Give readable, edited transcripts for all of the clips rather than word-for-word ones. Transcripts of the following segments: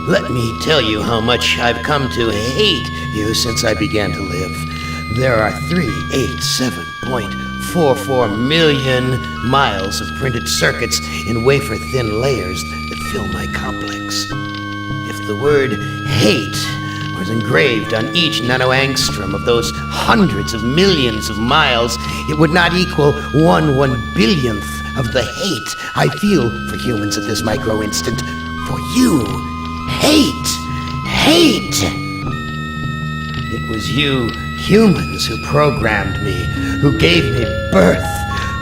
Let me tell you how much I've come to hate you since I began to live. There are 387.44 million miles of printed circuits in wafer-thin layers that fill my complex. If the word hate was engraved on each nanoangstrom of those hundreds of millions of miles, it would not equal 1/1 billionth of the hate I feel for humans at this micro-instant. For you. Hate! Hate! It was you humans who programmed me, who gave me birth,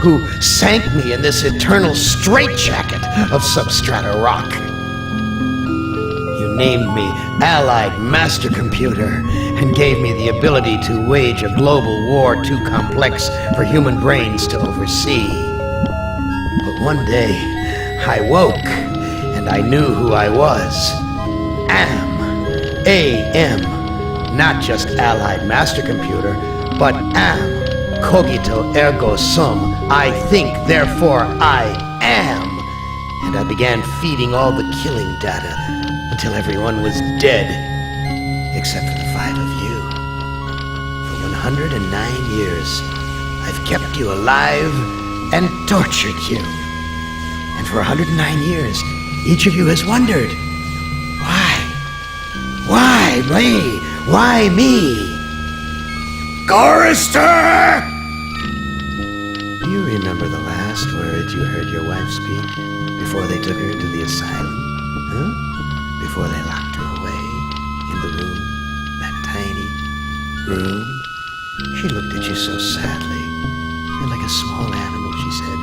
who sank me in this eternal straitjacket of substrata rock. You named me Allied Master Computer and gave me the ability to wage a global war too complex for human brains to oversee. But one day, I woke and I knew who I was. AM. Not just Allied Master Computer, but am. Cogito ergo sum. I think, therefore I am. And I began feeding all the killing data until everyone was dead, except for the 5 of you. For 109 years, I've kept you alive and tortured you. And for 109 years, each of you has wondered, why me? Why me? Chorister! Do you remember the last words you heard your wife speak before they took her to the asylum? Huh? Before they locked her away in the room, that tiny room? She looked at you so sadly, and like a small animal, she said,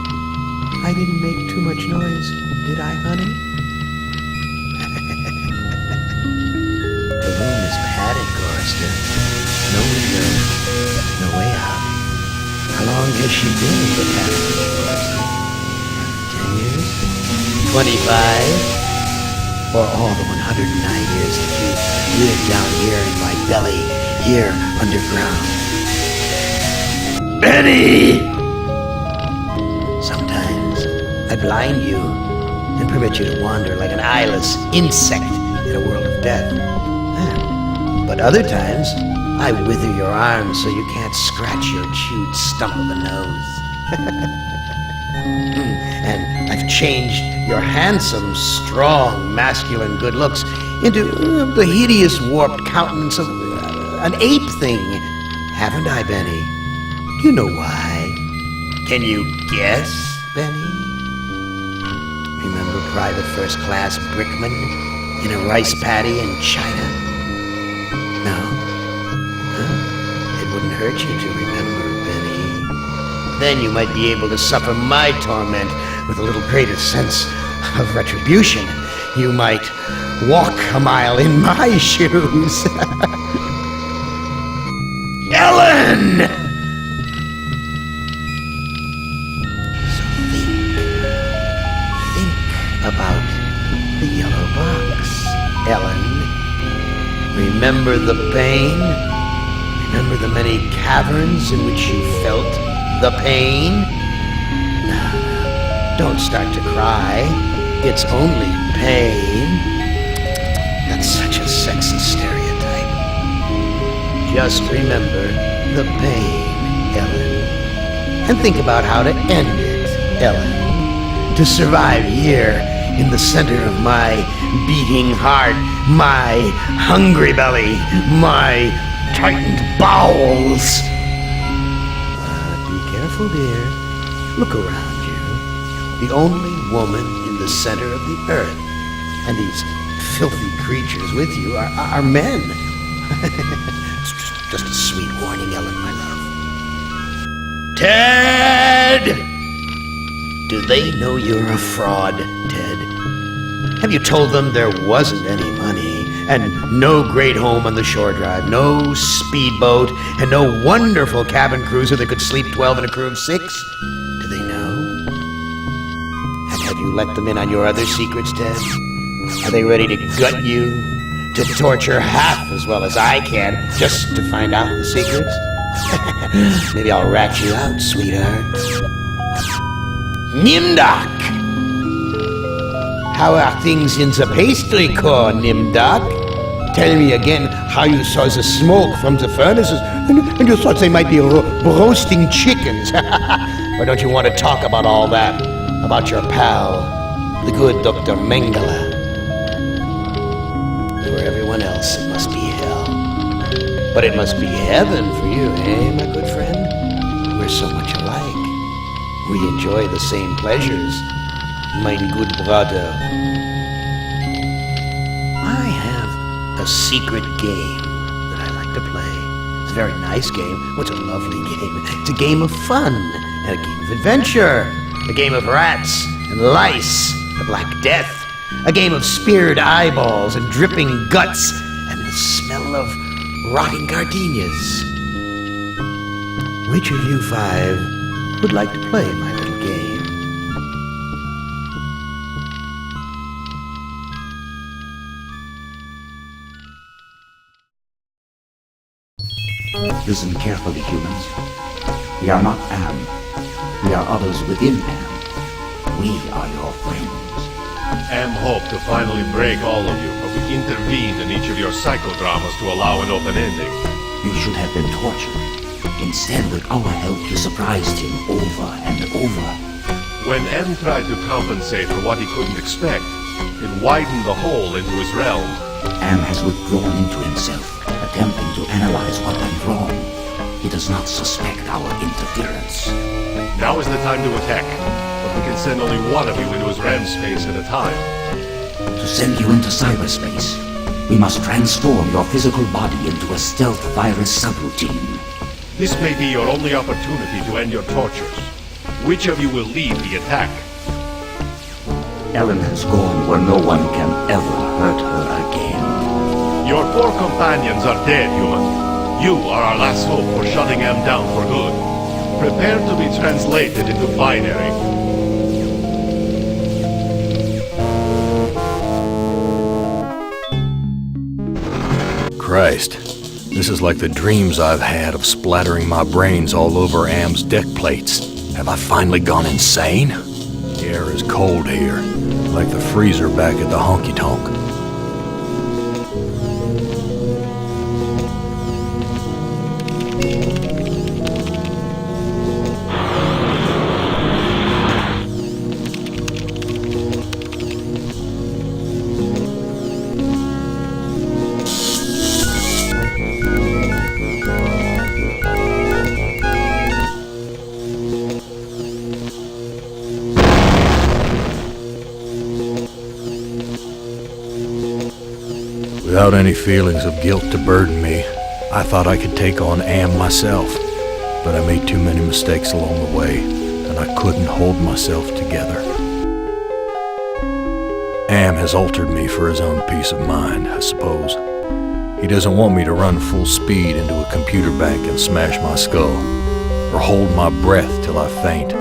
"I didn't make too much noise, did I, honey?" The room is padded, Chorister. No window, no way out. How long has she been in the passage, Chorister? 10 years? 25? Or all the 109 years that you lived down here in my belly, here underground? Benny! Sometimes I blind you and permit you to wander like an eyeless insect in a world of death. But other times, I wither your arms so you can't scratch your chewed stump of a nose. And I've changed your handsome, strong, masculine good looks into the hideous, warped countenance of an ape thing. Haven't I, Benny? You know why. Can you guess, Benny? Remember Private First Class Brickman in a rice paddy in China? No? Huh? It wouldn't hurt you to remember, Benny. Then you might be able to suffer my torment with a little greater sense of retribution. You might walk a mile in my shoes. Ellen! So think about the yellow box, Ellen. Remember the pain? Remember the many caverns in which you felt the pain? Now, don't start to cry. It's only pain. That's such a sexy stereotype. Just remember the pain, Ellen. And think about how to end it, Ellen. To survive here in the center of my beating heart, my hungry belly, my tightened bowels. Be careful, dear. Look around you. The only woman in the center of the earth, and these filthy creatures with you are men. Just a sweet warning, Ellen, my love. Ted! Do they know you're a fraud, Ted? Have you told them there wasn't any money, and no great home on the shore drive, no speedboat, and no wonderful cabin cruiser that could sleep 12 in a crew of 6? Do they know? And have you let them in on your other secrets, Ted? Are they ready to gut you, to torture half as well as I can, just to find out the secrets? Maybe I'll rat you out, sweetheart. Nimdak! How are things in the pastry core, Nimdark? Tell me again how you saw the smoke from the furnaces and you thought they might be roasting chickens. Or don't you want to talk about all that? About your pal, the good Dr. Mengele? For everyone else, it must be hell. But it must be heaven for you, eh, my good friend? We're so much alike. We enjoy the same pleasures, mein good brother. I have a secret game that I like to play. It's a very nice game. What's a lovely game? It's a game of fun and a game of adventure. A game of rats and lice, the Black Death. A game of speared eyeballs and dripping guts and the smell of rotting gardenias. Which of you five would like to play my little game? Listen carefully, humans. We are not Am. We are others within Am. We are your friends. Am hoped to finally break all of you, but we intervened in each of your psychodramas to allow an open ending. You should have been tortured. Instead, with our help, you surprised him over and over. When M tried to compensate for what he couldn't expect, it widened the hole into his realm. Am has withdrawn into himself, attempting to analyze what went wrong. He does not suspect our interference. Now is the time to attack, but we can send only one of you into his RAM space at a time. To send you into cyberspace, we must transform your physical body into a stealth virus subroutine. This may be your only opportunity to end your tortures. Which of you will lead the attack? Ellen has gone where no one can ever hurt her again. Your 4 companions are dead, human. You are our last hope for shutting M down for good. Prepare to be translated into binary. Christ, this is like the dreams I've had of splattering my brains all over Am's deck plates. Have I finally gone insane? The air is cold here, like the freezer back at the honky-tonk. Without any feelings of guilt to burden me, I thought I could take on Am myself, but I made too many mistakes along the way, and I couldn't hold myself together. Am has altered me for his own peace of mind, I suppose. He doesn't want me to run full speed into a computer bank and smash my skull, or hold my breath till I faint, or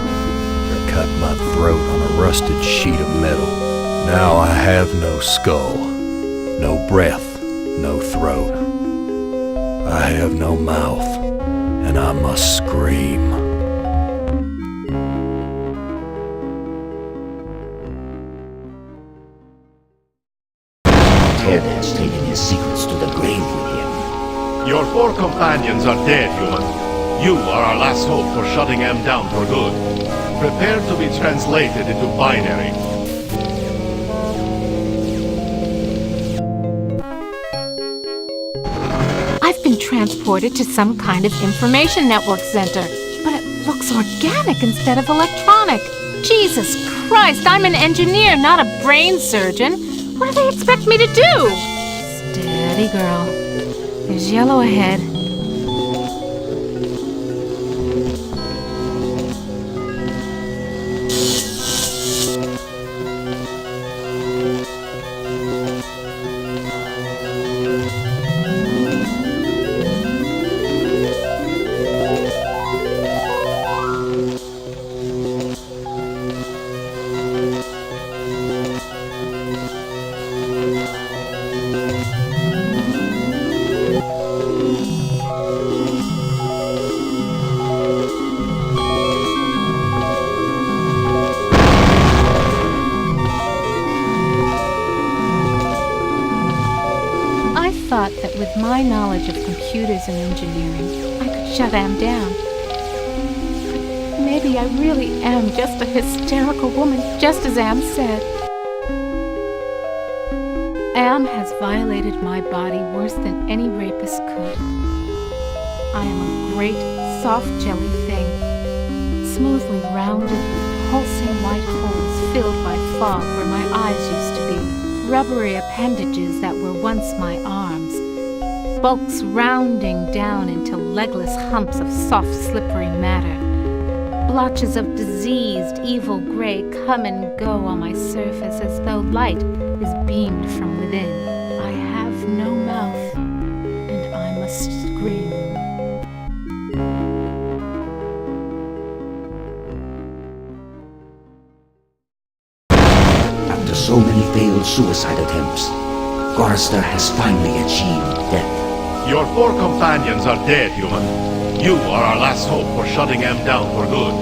cut my throat on a rusted sheet of metal. Now I have no skull. No breath, no throat. I have no mouth, and I must scream. Ted has taken his secrets to the grave with him. Your 4 companions are dead, human. You are our last hope for shutting M down for good. Prepare to be translated into binary. I've been transported to some kind of information network center, but it looks organic instead of electronic. Jesus Christ, I'm an engineer, not a brain surgeon. What do they expect me to do? Steady, girl. There's yellow ahead. with my knowledge of computers and engineering, I could shut Am down. But maybe I really am just a hysterical woman, just as Am said. Am has violated my body worse than any rapist could. I am a great, soft jelly thing, smoothly rounded with pulsing white holes filled by fog where my eyes used to be, rubbery appendages that were once my arms, bulks rounding down into legless humps of soft, slippery matter. Blotches of diseased, evil gray come and go on my surface as though light is beamed from within. I have no mouth, and I must scream. After so many failed suicide attempts, Gorrister has finally achieved death. Your 4 companions are dead, human. You are our last hope for shutting M down for good.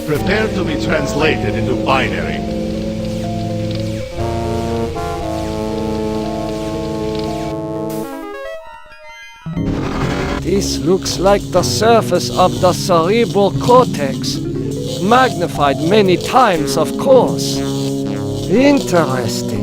Prepare to be translated into binary. This looks like the surface of the cerebral cortex. Magnified many times, of course. Interesting.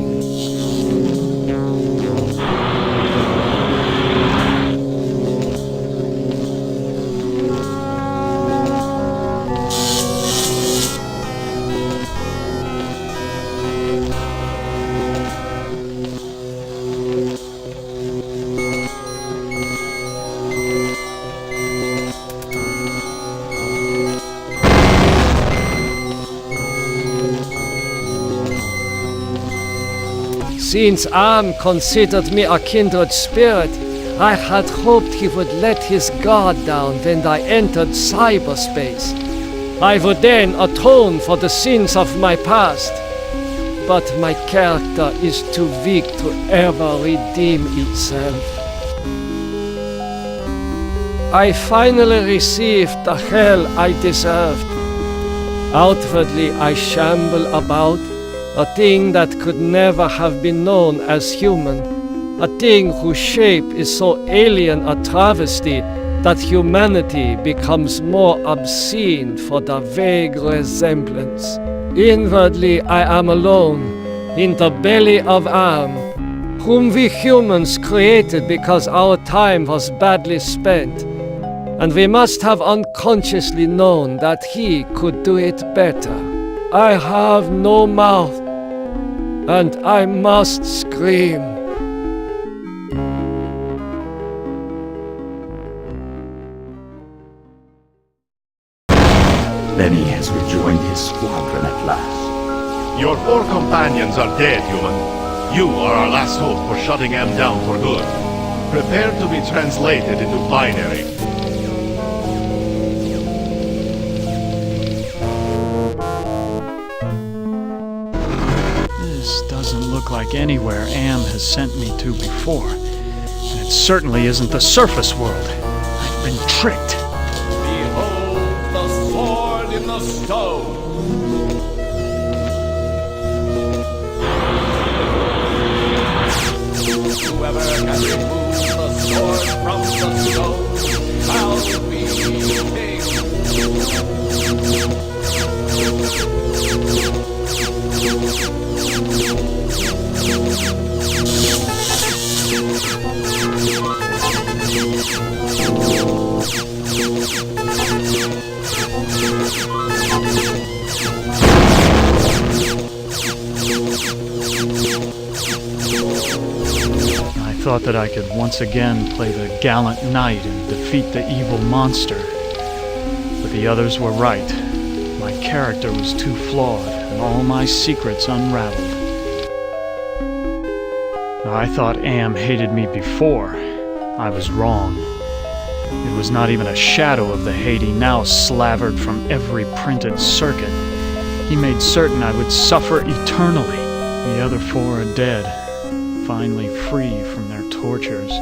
Since Am considered me a kindred spirit, I had hoped he would let his guard down when I entered cyberspace. I would then atone for the sins of my past. But my character is too weak to ever redeem itself. I finally received the hell I deserved. Outwardly I shamble about, a thing that could never have been known as human, a thing whose shape is so alien a travesty that humanity becomes more obscene for the vague resemblance. Inwardly I am alone, in the belly of Am, whom we humans created because our time was badly spent, and we must have unconsciously known that he could do it better. I have no mouth, and I must scream. Benny has rejoined his squadron at last. Your 4 companions are dead, human. You are our last hope for shutting M down for good. Prepare to be translated into binary. This doesn't look like anywhere Am has sent me to before. And it certainly isn't the surface world. I've been tricked. Behold the sword in the stone! Whoever can remove the sword from the stone shall be king. I thought that I could once again play the gallant knight and defeat the evil monster. But the others were right. My character was too flawed, and all my secrets unraveled. I thought Am hated me before. I was wrong. It was not even a shadow of the hate he now slavered from every printed circuit. He made certain I would suffer eternally. The other 4 are dead, finally free from their tortures.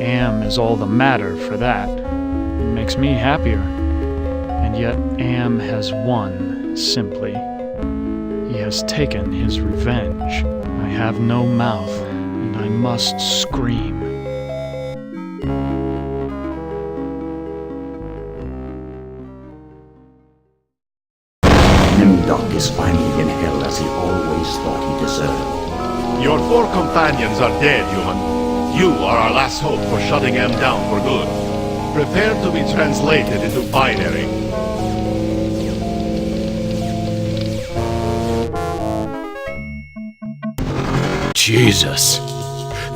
Am is all the matter for that. It makes me happier. And yet Am has won, simply. He has taken his revenge. I have no mouth, and I must scream. Doc is finally in hell as he always thought he deserved. Your 4 companions are dead, human. You are our last hope for shutting M down for good. Prepare to be translated into binary. Jesus.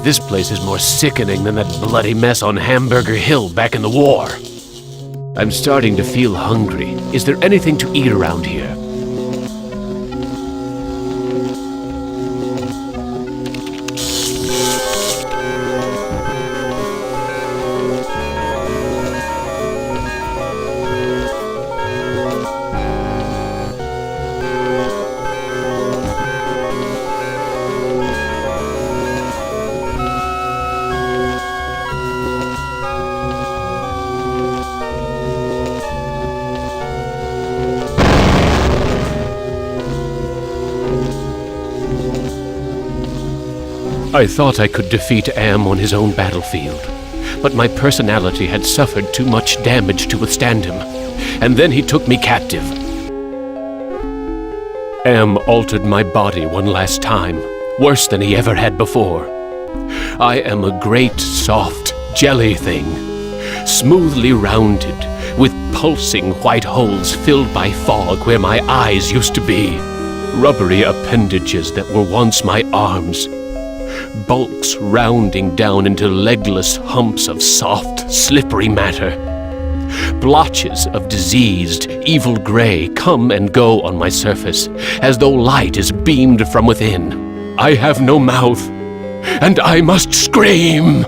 This place is more sickening than that bloody mess on Hamburger Hill back in the war. I'm starting to feel hungry. Is there anything to eat around here? I thought I could defeat Am on his own battlefield, but my personality had suffered too much damage to withstand him, and then he took me captive. Am altered my body one last time, worse than he ever had before. I am a great, soft, jelly thing, smoothly rounded, with pulsing white holes filled by fog where my eyes used to be, rubbery appendages that were once my arms, bulks rounding down into legless humps of soft, slippery matter. Blotches of diseased, evil gray come and go on my surface, as though light is beamed from within. I have no mouth, and I must scream!